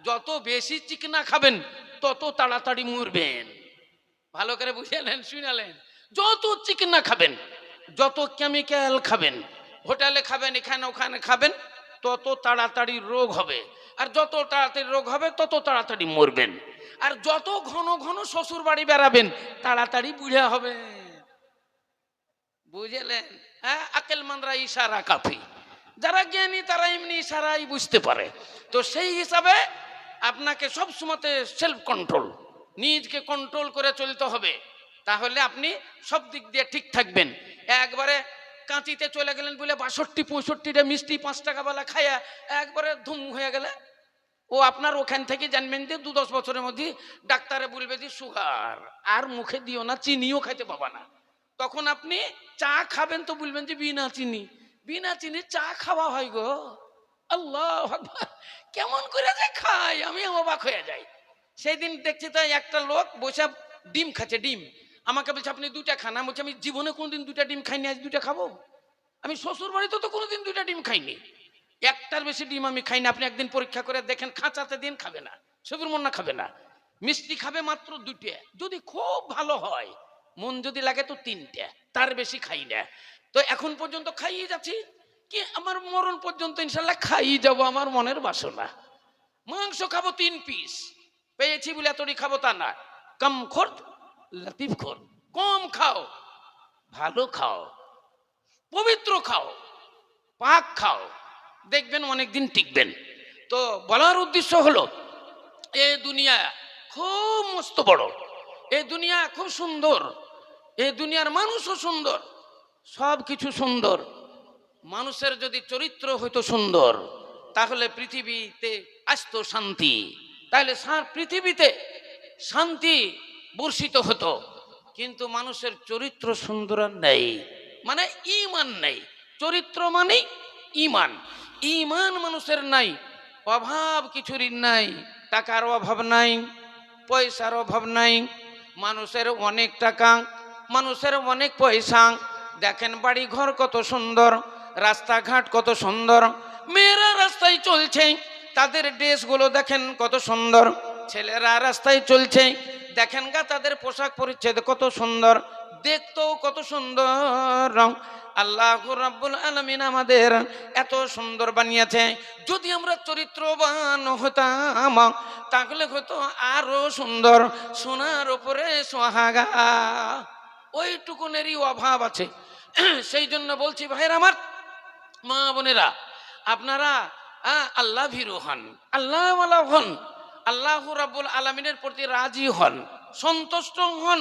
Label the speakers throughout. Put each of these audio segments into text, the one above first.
Speaker 1: যত বেশি চিকনা খাবেন তত তাড়াতাড়ি মরবেন। ভালো করে বুঝালেন, শুনালেন? যত চিকনা খাবেন, যত কেমিক্যাল খাবেন, হোটেলে খাবেন, এখানে ওখানে খাবেন, তত তাড়াতাড়ি রোগ হবে। আর যত তাড়াতাড়ি রোগ হবে তত তাড়াতাড়ি মরবেন। আর যত ঘন ঘন শ্বশুর বাড়ি বেড়াবেন তাড়াতাড়ি বুড়া হবে। বুঝলেন? হ্যাঁ, আকেলমানরা ইশারা কাফি। যারা জ্ঞানী তারা এমনি ইশারাই বুঝতে পারে। তো সেই হিসাবে আপনাকে সব সময়তে সেলফ কন্ট্রোল, নিজকে কন্ট্রোল করে চলতে হবে। তাহলে আপনি সব দিক দিয়ে ঠিক থাকবেন। একবারে কাঁচিতে চলে গেলেন বলে ৬২-৬৫টা মিষ্টি ৫ টাকা বেলা খায়া একবারে ধুম হয়ে গেলে, ও আপনার ওখান থেকে জানবেন যে ২-১০ বছরের মধ্যে ডাক্তারে বলবে যে সুগার, আর মুখে দিও না, চিনিও খাইতে পাবা না। তখন আপনি চা খাবেন তো বলবেন যে বিনা চিনি। বিনা চিনি চা খাওয়া হয় গো? আল্লাহু আকবার! কেমন করে যে খাই আমি অবাক হয়ে যাই। সেই দিন দেখছি তো একটা লোক বসে ডিম খাচ্ছে, ডিম। আমাকে বলছে আপনি ২টা খান। আমি বলছি আমি জীবনে কোনোদিন ২টা ডিম খাইনি, আজ ২টা খাবো? আমি শ্বশুর বাড়িতে তো কোনোদিন ২টা ডিম খাইনি। একটার বেশি ডিম আমি খাই না। আপনি একদিন পরীক্ষা করে দেখেন, খাঁচাতে দিন খাবে না, সবুর মন না খাবে না। মিষ্টি খাবে মাত্র ২টা, যদি খুব ভালো হয়। মন যদি লাগে তো ৩টে, তার বেশি খাই না। তো এখন পর্যন্ত খাইয়ে যাচ্ছি, কি আমার মরণ পর্যন্ত ইনশাল্লাহ খাইয়ে যাবো, আমার মনের বাসনা। মাংস খাবো ৩ পিস, পেয়েছি বলে এতটি খাবো তা না। কম খোর লতিফ খোর, কম খাও, ভালো খাও, পবিত্র খাও, পাক খাও, দেখবেন অনেকদিন টিকবেন। তো বলার উদ্দেশ্য হলো, এই দুনিয়া খুব মস্ত বড়, এই দুনিয়া খুব সুন্দর, এই দুনিয়ার মানুষও সুন্দর, সব কিছু সুন্দর। মানুষের যদি চরিত্র হইতো সুন্দর তাহলে পৃথিবীতে আসতো শান্তি, তাহলে পৃথিবীতে শান্তি বর্ষিত হতো। কিন্তু মানুষের চরিত্র সুন্দর নেই, মানে ঈমান নেই। চরিত্র মানে ঈমান, ঈমান মানুষের নাই। অভাব কিছুরই নাই, টাকার অভাব নাই, পয়সার অভাব নাই। মানুষের অনেক টাকা, মানুষের অনেক পয়সা, দেখেন বাড়ি ঘর কত সুন্দর, রাস্তাঘাট কত সুন্দর, মেয়েরা রাস্তায় চলছে, তাদের ড্রেসগুলো দেখেন কত সুন্দর, ছেলেরা রাস্তায় চলছে, দেখেন গা তাদের পোশাক পরিচ্ছদ কত সুন্দর, দেখতেও কত সুন্দর। আল্লাহ রাব্বুল আলামিন আমাদের এত সুন্দর বানিয়েছে। যদি আমরা চরিত্রবান হতাম তাহলে হয়তো আরো সুন্দর, সোনার উপরে সোহাগা। ওইটুকুনেরই অভাব আছে। সেই জন্য বলছি ভাইয়ের আমার, মা বোনেরা, আপনারা আল্লাহ ভীরু হন, আল্লাহ ওয়ালা হন, আল্লাহ রাব্বুল আলামিনের প্রতি রাজি হন, সন্তুষ্ট হন।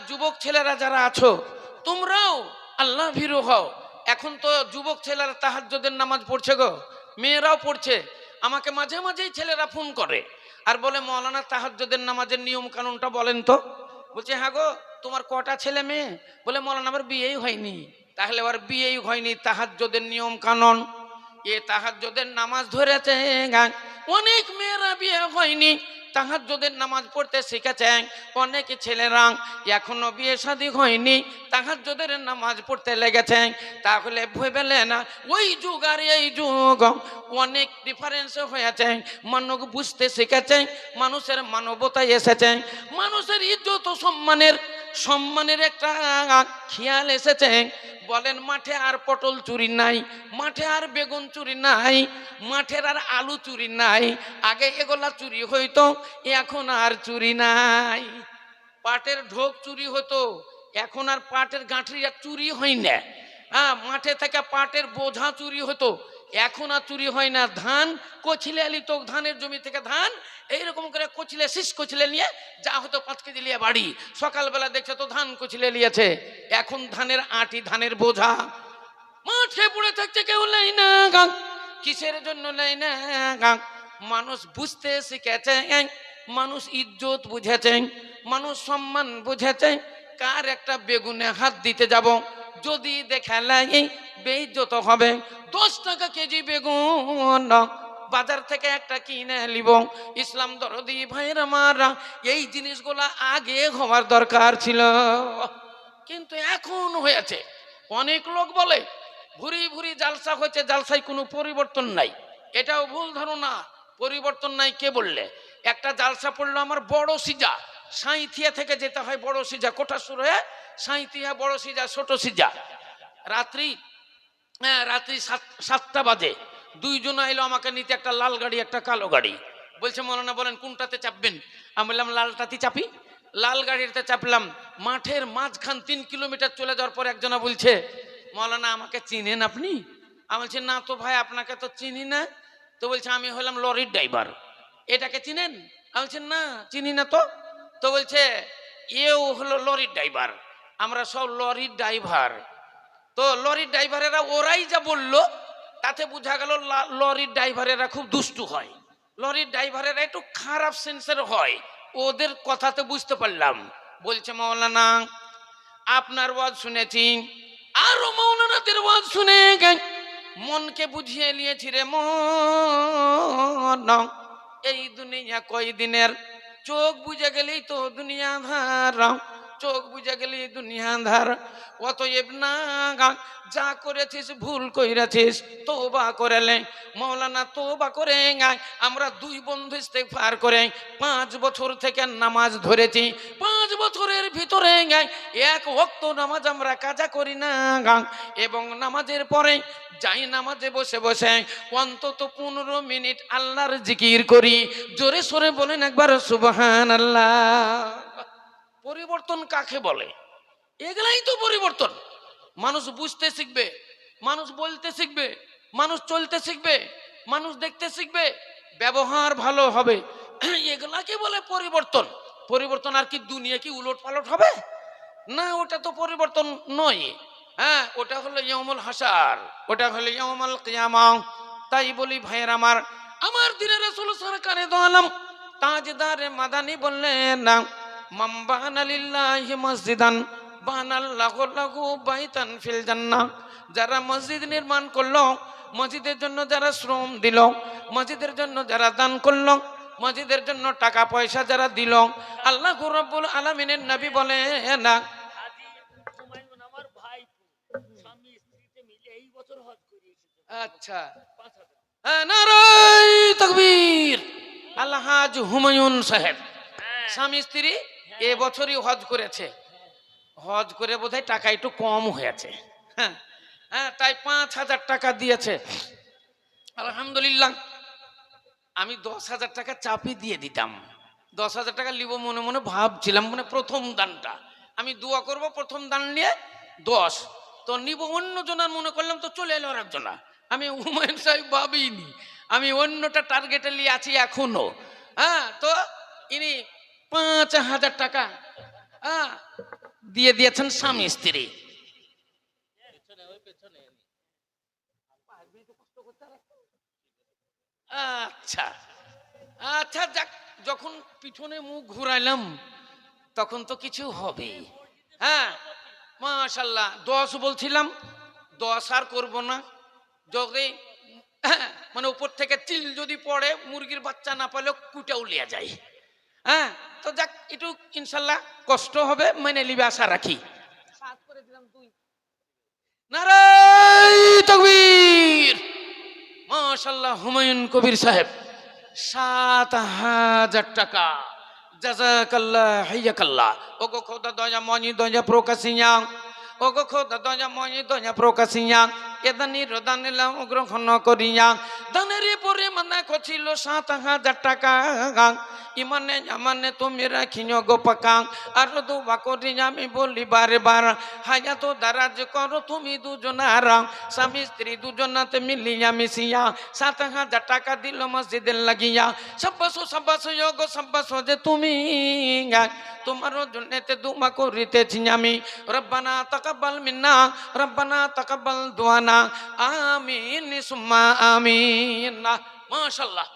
Speaker 1: যুবক ছেলেরা যারা আছো তোমরাও আল্লাহ ভীরু হও। এখন তো যুবক ছেলেরা তাহাজ্জুদের নামাজ পড়ছে গো, মেয়েরাও পড়ছে। আমাকে মাঝে মাঝেই ছেলেরা ফোন করে আর বলে মৌলানা তাহাজ্জুদের নামাজের নিয়ম কানুনটা বলেন তো। বলছে হ্যাঁ গো, তোমার কটা ছেলে মেয়ে? বলে মৌলানা আমার বিয়েই হয়নি। তাহলে ওর বিয়েই হয়নি, তাহাজ্জুদের নিয়ম কানুন, এ তাহাজ্জুদের নামাজ ধরেছে। অনেক মেয়েরা বিয়ে হয়নি, তাহাজ্জুদের নামাজ পড়তে শিখেছে। অনেক ছেলেরা এখনো বিয়ে শাদী হয়নি, তাহাজ্জুদের নামাজ পড়তে লেগেছে। তাহলে ভেবেলে না ওই যুগ আর এই যুগ অনেক ডিফারেন্স হয়েছে। মানুষ বুঝতে শিখেছে, মানুষের মানবতায় এসেছে, মানুষের ইজ্জত ও সম্মানের একটা খেয়াল এসেছে। বলেন মাঠে আর পটল চুরি নাই, মাঠে আর বেগুন চুরি নাই, মাঠের আর আলু চুরি নাই। আগে এগুলা চুরি হইতো, এখন আর চুরি নাই। পাটের ঢোক চুরি হতো, এখন আর পাটের গাঁঠরি আর চুরি হয় না। মাঠে থেকে পাটের বোঝা চুরি হতো, এখন আর চুরি হয় না। ধান কচিলে আলিত, ধানের জমি থেকে ধান এইরকম করে কচিলে শীষ কচিলে নিয়ে যা হতো 5 কেজি নিয়ে বাড়ি, সকালবেলা দেখছে তো ধান কচিলে নিয়েছে। এখন ধানের আটি, ধানের বোঝা মাঠে পড়ে থাকছে, কেউ নেই না। কিসের জন্য নেই না? মানুষ বুঝতে শিখেছে, মানুষ ইজ্জত বুঝেছে, মানুষ সম্মান বুঝেছে। কার একটা বেগুনে হাত দিতে যাব, যদি দেখে লাগে বেইজ্জত হবে। 10 টাকা কেজি বেগুন বাজার থেকে একটা কিনে নিব। ইসলাম দরদি ভাইয়ের আমার, এই জিনিসগুলা আগে হওয়ার দরকার ছিল, কিন্তু এখন হয়েছে। অনেক লোক বলে ভুরি ভুরি জালসা হয়েছে, জালসায় কোনো পরিবর্তন নাই। এটাও ভুল ধারণা। পরিবর্তন নাই কে বললে? একটা জালসা পড়লো আমার বড় সিজা, সাঁইথিয়া থেকে যেতে হয় বড় সিজা, কোঠাসুর হয়ে সাঁইথিয়া বড় সিজা ছোট সিজা। রাত্রি রাত্রি 7টা বাজে দুইজন আইলো আমাকে নিতে, একটা লাল গাড়ি একটা কালো গাড়ি। বলছে মৌলানা বলেন কোনটাতে চাপবেন? আমি বললাম লালটাতে চাপি। লাল গাড়িতে চাপলাম। মাঠের মাঝখান 3 কিলোমিটার চলে যাওয়ার পর একজনা বলছে মৌলানা আমাকে চিনেন আপনি? আমি বলছি না তো ভাই আপনাকে তো চিনি না। তো বলছে আমি হলাম লরির ড্রাইভার, এটাকে চিনেন? আমি বলছি না চিনি না তো। তো বলছে এও হলো লরির ড্রাইভার, আমরা সব লরির ড্রাইভার। তো লরির ড্রাইভারেরা ওরাই যা বললো তাতে বোঝা গেল লরির ড্রাইভারেরা খুব দুষ্টু হয়, লরির ড্রাইভারেরা একটু খারাপ সেন্সের হয়, ওদের কথাতে বুঝতে পারলাম। বলছে মৌলানা আপনার ওয়াজ শুনেছি, আরো মৌলানাদের ওয়াজ শুনে মনকে বুঝিয়ে নিয়েছি রে মন, এই দুনিয়া কয়দিনের, চোখ বুঝে গেলেই তো দুনিয়া ধার, চোখ বুঝে গেলি দুনিয়া ধার। অতএব না যা করেছিস ভুল কইরাছিস তওবা করেলে মৌলানা তওবা করে গায়। আমরা 2 বন্ধু ইস্তেগফার করে 5 বছর থেকে নামাজ ধরেছি, 5 বছরের ভিতরে গায় 1 ওয়াক্ত নামাজ আমরা কাজা করি না এবং নামাজের পরে যাই নামাজে বসে বসে অন্তত 15 মিনিট আল্লাহর জিকির করি। জোরে সোরে বলেন একবার সুবহানাল্লাহ। পরিবর্তন কাকে বলে? এগুলাই তো পরিবর্তন। মানুষ বুঝতে শিখবে, মানুষ বলতে শিখবে, মানুষ চলতে শিখবে, মানুষ দেখতে শিখবে, ব্যবহার ভালো হবে, এগুলাকে বলে পরিবর্তন। পরিবর্তন আর কি দুনিয়া কি উলট পালট হবে? না, ওটা তো পরিবর্তন নয়। হ্যাঁ, ওটা হলো ইয়াউমুল হাসার, ওটা হলো ইয়াউমুল কিয়ামা। তাই বলি ভাইয়ের আমার দিনের রাসূল সরকারে দো আলম তাজদারে মাদানী বললেন না মান বানা লিল্লাহি মসজিদান বানাল্লাহু লাহু বাইতান ফিল জান্নাহ। যারা মসজিদ নির্মাণ করলো, মসজিদের জন্য যারা শ্রম দিল, মসজিদের জন্য যারা দান করলো, মসজিদের জন্য টাকা পয়সা যারা দিল, আল্লাহ রাব্বুল আলামিনের নবী বলে না আচ্ছা নারায়ে তাকবীর। আলহাজ হুমায়ুন সাহেব স্বামী স্ত্রী এবছরই হজ করেছে, হজ করে বোধহয় টাকা একটু কম হয়েছে, হ্যাঁ হ্যাঁ, তাই 5,000 টাকা দিয়েছে। আলহামদুলিল্লাহ। আমি 10,000 টাকা চাপি দিয়ে দিতাম, 10,000 টাকা নিব মনে মনে ভাবছিলাম, মানে প্রথম দানটা আমি দোয়া করব, প্রথম দান নিয়ে 10 তো নিব। অন্য জনের মনে করলাম তো চলে এলো আর জনা, আমি হুমায়ুন সাহেব ভাবিনি, আমি অন্যটা টার্গেটে নিয়ে আছি এখনো। হ্যাঁ, তো ইনি 5,000 টাকা দিয়ে দিয়েছেন স্বামী স্ত্রী। আচ্ছা আচ্ছা, যাক, যখন পিছনে মুখ ঘুরাইলাম তখন তো কিছু হবে। হ্যাঁ মাশাআল্লাহ, 10 বলছিলাম, 10 আর করব না। যদি মানে উপর থেকে চিল যদি পড়ে, মুরগির বাচ্চা না পেলেও কুটাও লিয়া যায়। হ্যাঁ, তো যাক, একটু ইনশাল্লাহ কষ্ট হবে, মেনে নিবে আশা রাখি। নারায়ে তাকবীর। মাশাআল্লাহ, হুমায়ুন কবির সাহেব 7,000 টাকা। জাযাকাল্লাহ হাইয়াকাল্লাহ। ওগো খোদা দয়া মনি দয়া প্রকাশিয়া, ওগো খোদা দয়া মনি দয়া প্রকাশিয়া, এদানি রদানিলাম গ্রহণ করিয়া। দানের পরিমাণ ছিল 7,000 টাকা। ইমানে আমানে তুমি রাখিও গো পাকা। আর দোয়া করি আমি বলি বারে বার, হায়াত দারাজ করো তুমি দুজনার, স্বামী স্ত্রী দুজনাতে মিলিয়া মিশিয়া 7,000 টাকা দিল মসজিদের লাগিয়া। সাব্বাস সাব্বাস গো সাব্বাস যে তুমি, তোমার জন্যতে দোয়া করিতেছি আমি। রব্বানা তাকাব্বাল মিন্না, রব্বানা তাকাব্বাল দুআনা, আমিন সুম্মা আমিন। মাশাআল্লাহ।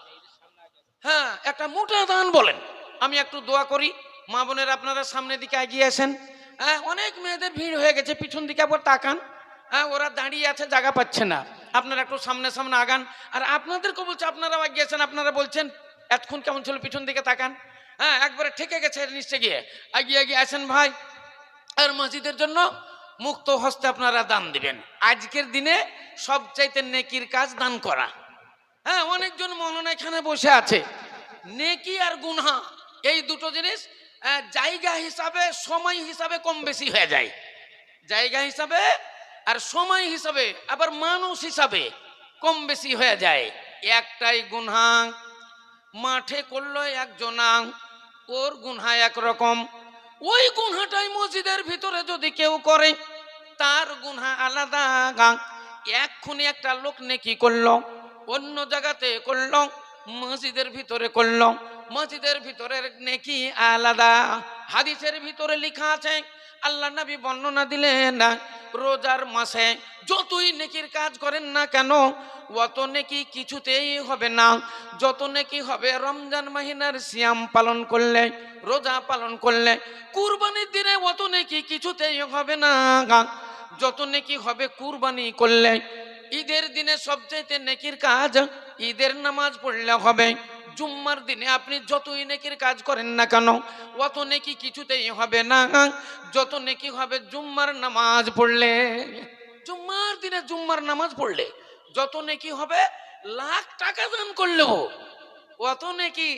Speaker 1: হ্যাঁ, একটা মোটা দান বলেন। আমি একটু দোয়া করি। মা বোনের আপনারা সামনের দিকে এগিয়ে আসেন। হ্যাঁ, অনেক মেয়েদের ভিড় হয়ে গেছে, পিছন দিকে আবার তাকান। হ্যাঁ, ওরা দাঁড়িয়ে আছে, জায়গা পাচ্ছে না। আপনারা একটু সামনে সামনে আগান। আর আপনাদেরকে বলছে, আপনারাও এগিয়ে আছেন। আপনারা বলছেন এতক্ষণ কেমন ছিল, পিছন দিকে তাকান। হ্যাঁ, একবারে ঠেকে গেছে নিচে গিয়ে, এগিয়ে এগিয়ে আসেন ভাই। আর মসজিদের জন্য মুক্ত হস্তে আপনারা দান দিবেন। আজকের দিনে সবচাইতে নেকির কাজ দান করা। হ্যাঁ, অনেকজন মৌলানা এখানে বসে আছে। নেকি আর গুনহা এই দুটো জিনিস জায়গা হিসাবে, সময় হিসাবে কম বেশি হয়ে যায়। জায়গা হিসাবে আর সময় হিসাবে, আবার মানুষ হিসাবে কম বেশি হয়ে যায়। একটাই গুনহা মাঠে করলো একজনা, ওর গুনহা একরকম। ওই গুনহাটাই মসজিদের ভিতরে যদি কেউ করে, তার গুনহা আলাদা। এক্ষুনি একটা লোক নেকি করলো, অন্য জায়গাতে করলো, মসজিদের ভিতরে করলো, মসজিদের ভিতরের নেকি আলাদা। হাদিসের ভিতরে লেখা আছে, আল্লাহ নবী বর্ণনা দিলেন, রোজার মাসে যতই নেকির কাজ করেন না কেন, অত নেকি কিছুতেই হবে না যত নেকি হবে রমজান মাহিনার সিয়াম পালন করলে, রোজা পালন করলে। কুরবানির দিনে অত নেকি কিছুতেই হবে না যত নেকি হবে কুরবানি করলে। ঈদের দিনে সবচাইতে নেকির কাজ ঈদের নামাজ পড়লে হবে। জুম্মার দিনে আপনি যতই নেকির কাজ করেন না কেন, অত নেকি কিছুতেই হবে না যত নেকি হবে জুম্মার নামাজ পড়লে। জুম্মার দিনে জুম্মার নামাজ পড়লে যত নেকি হবে, লাখ টাকা দান করলেও অত নেকি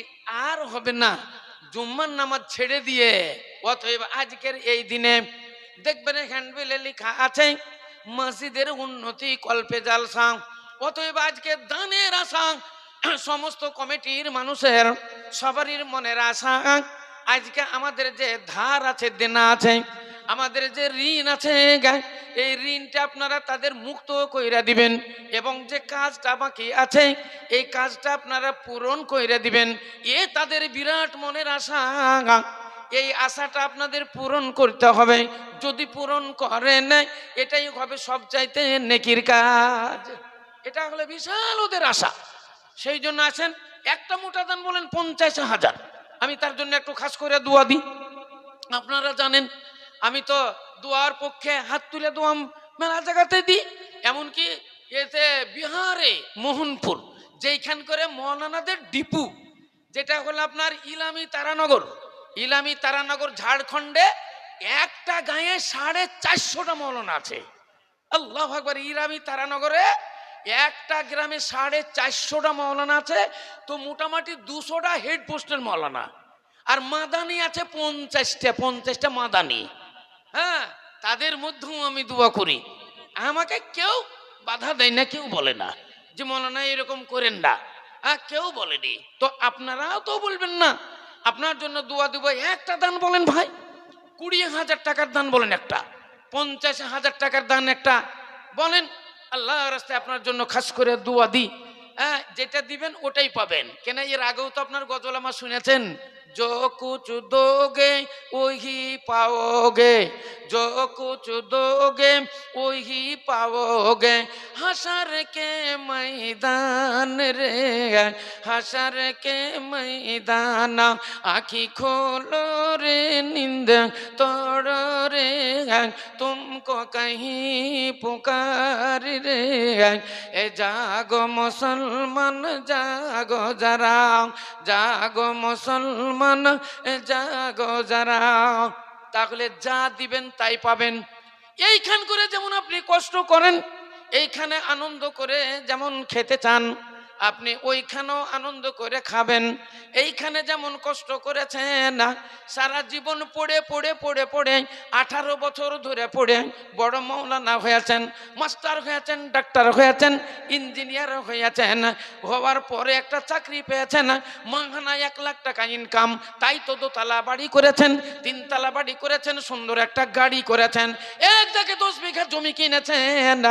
Speaker 1: আর হবে না জুম্মার নামাজ ছেড়ে দিয়ে। অতএব আজকের এই দিনে দেখবেন হ্যান্ডবিলে লেখা আছে মসজিদের উন্নতি কল্পে জালসা। অতএব আজকে দানের আশা সমস্ত কমিটির মানুষের সবারই মনের আশা, আজকে আমাদের যে ধার আছে, দেনা আছে, আমাদের যে ঋণ আছে, এই ঋণটা আপনারা তাদের মুক্ত কইরা দিবেন, এবং যে কাজটা বাকি আছে এই কাজটা আপনারা পূরণ কইরা দিবেন। এ তাদের বিরাট মনের আশা। এই আশাটা আপনাদের পূরণ করতে হবে। যদি পূরণ করেন, এটাই হবে সবচাইতে নেকির কাজ। এটা হলো বিশাল ওদের আশা। সেই জন্য আছেন, একটা মোটা দান বলেন 50,000, আমি তার জন্য একটু খাস করে দোয়া দিই। আপনারা জানেন আমি তো দোয়ার পক্ষে হাত তুলে দোয়া মেলা জায়গাতে দিই। এমনকি এতে বিহারে মোহনপুর, যেইখান করে মৌলানাদের ডিপু, যেটা হলো আপনার ইলামি তারানগর, ইলামি তারানগর ঝাড়খণ্ডে একটা গায়ে 450টা মৌলানা আছে। আল্লাহু আকবার। ইলামি তারানগরে একটা গ্রামে 450টা মৌলানা আছে। তো মোটামুটি 200টা হেড পোস্টের মৌলানা, আর মাদানি আছে 50টা মাদানি। হ্যাঁ, তাদের মধ্যেও আমি দোয়া করি। আমাকে কেউ বাধা দেয় না, কেউ বলে না যে মৌলানা এরকম করেন না, কেউ বলেনি। তো আপনারাও তো বলবেন না, আপনার জন্য দোয়া দিব। একটা দান বলেন ভাই, 20,000 টাকার দান বলেন, একটা 50,000 টাকার দান একটা বলেন, আল্লাহর রাস্তায় আপনার জন্য খাস করে দোয়া দিই। যেটা দিবেন ওটাই পাবেন। কেন এর আগেও তো আপনার গজল আমার শুনেছেন, जो कुछ दोगे वही पाओगे, जो कुछ दोगे वही पाओगे, हशर के मैदान रे, हशर के मैदान, आँखी खोलो रे नींद तोड़ो रे, तुमको कहीं पुकार रे, ए जागो मुसलमान जागो जरा, जागो मुसलमान जागो जरा। তাহলে যা দিবেন তাই পাবেন। এইখান করে যেমন আপনি কষ্ট করেন, এইখানে আনন্দ করে যেমন খেতে চান, আপনি ওইখানেও আনন্দ করে খাবেন। এইখানে যেমন কষ্ট করেছেন, সারা জীবন পড়ে পড়ে পড়ে পড়ে 18 বছর ধরে পড়ে বড় মৌলানা হয়েছেন, মাস্টার হয়েছেন, ডাক্তার হয়েছেন, ইঞ্জিনিয়ার হয়েছেন, হওয়ার পরে একটা চাকরি পেয়েছেন, মাহানা 1 লাখ টাকা ইনকাম, তাই তো 2 তলা বাড়ি করেছেন, 3 তলা বাড়ি করেছেন, সুন্দর একটা গাড়ি করেছেন, এক থেকে 10 বিঘা জমি কিনেছেন।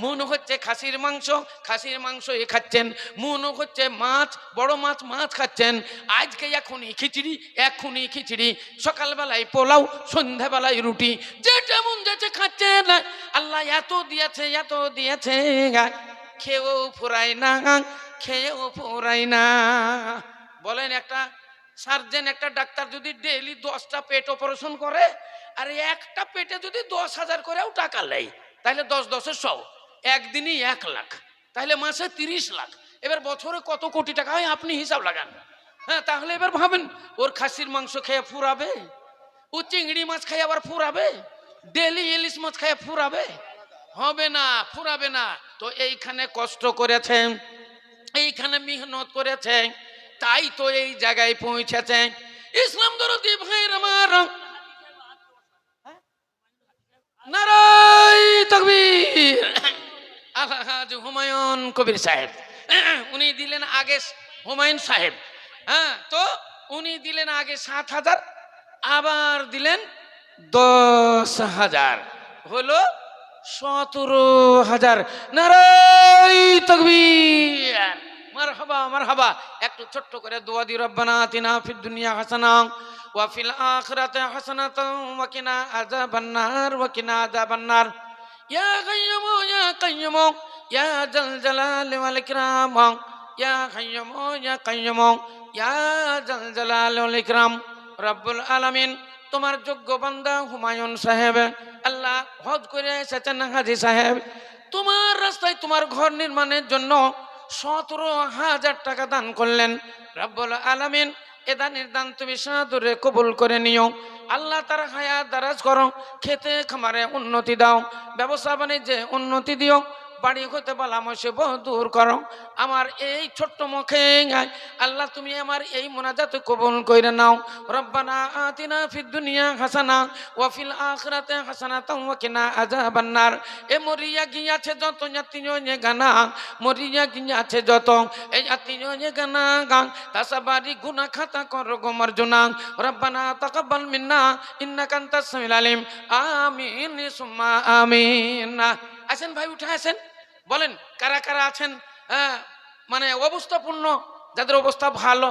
Speaker 1: মনে হচ্ছে খাসির মাংসই খাচ্ছেন, মনে হচ্ছে মাছ, বড় মাছ খাচ্ছেন। আজকে এখনই খিচড়ি, সকালবেলায় পোলাও, সন্ধ্যাবেলায় রুটি, যেটা মন যাচ্ছে খাচ্ছেন। আল্লাহ এত দিয়েছে, খেয়েও ফুরায় না। বলেন, একটা সার্জেন, একটা ডাক্তার যদি ডেইলি 10টা পেট অপারেশন করে, আর একটা পেটে যদি 10,000 করেও টাকা নেয়, তাহলে 10 × 10 = 100, একদিনই 1 লাখ, তাহলে মাসে 30 লাখ। এবার বছরে কত কোটি টাকা হয় আপনি হিসাব লাগান। হ্যাঁ, তাহলে এবার ভাবেন, ওর খাসির মাংস খেয়ে ফুরাবে? ও চিংড়ি মাছ খেয়ে আবার ফুরাবে? ডেলি ইলিশ মাছ খেয়ে ফুরাবে? হবে না, ফুরাবে না। তো এইখানে কষ্ট করেছেন, এইখানে মেহনত করেছে, তাই তো এই জায়গায় পৌঁছেছে। ইসলাম দরদি ভাইয়ের আমার, নারাই তাকবীর। আলহাজ হুমায়ুন কবির সাহেব, উনি দিলেন আগে, হুমায়ুন সাহেব, হ্যাঁ, তো উনি দিলেন আগে 7,000, আবার দিলেন 10,000, হলো 17,000। নারাই তাকবীর, মারহাবা মারহাবা। একটু ছোট্ট করে দোয়া দি, রব্বানা আতিনা ফিদ দুনিয়া হাসানা ওয়া ফিল আখিরাতি হাসানাতাও ওয়া কিনা আযাবান্নার ওয়া কিনা আযাবান্নার। ইয়া কাইয়্যুম ইয়া কাইয়্যুম ইয়া জাল জালালি ওয়াল ইকরাম, ইয়া কাইয়্যুম ইয়া কাইয়্যুম ইয়া জাল জালালি ওয়াল ইকরাম। রব্বুল আলামিন, তোমার যোগ্য বান্দা হুমায়ুন সাহেব, আল্লাহ হজ করে এসেছেন হাজী সাহেব, তোমার রাস্তায় তোমার ঘর নির্মাণের জন্য 17,000 টাকা দান করলেন। রব্বুল আলামিন, এ দানের দান তুমি সাদরে কবুল করে নিও। আল্লাহ তার হায়াত দারাজ করো, খেতে খামারে উন্নতি দাও, ব্যবসা বাণিজ্যে উন্নতি দিও, বাড়ি হতে বলা মশে বহু দূর করো। আমার এই ছোট্ট মুখে আল্লাহ তুমি আমার এই মোনাজাত কবুল কইরা নাও। রব্বানা আতিনা ফিদ দুনিয়া হাসানা ওয়া ফিল আখিরাতি হাসানাতাও ওয়া কিনা আযাবান্নার। এ মরিয়া গিয়াছে যত আত্মীয় নে গানা, মরিয়া গিয়াছে যত এই আত্মীয় নে গানা গান, তাসাবারি গুনাহ খাতা করো গো মারজুনা। রব্বানা তাকাব্বাল মিন্না ইন্নাকা আনতাস সামিউল আলিম। আমিন সুম্মা আমিন। আসেন ভাই, উঠে আসেন, বলেন কারা কারা আছেন মানে অবস্থাপূর্ণ, যাদের অবস্থা ভালো।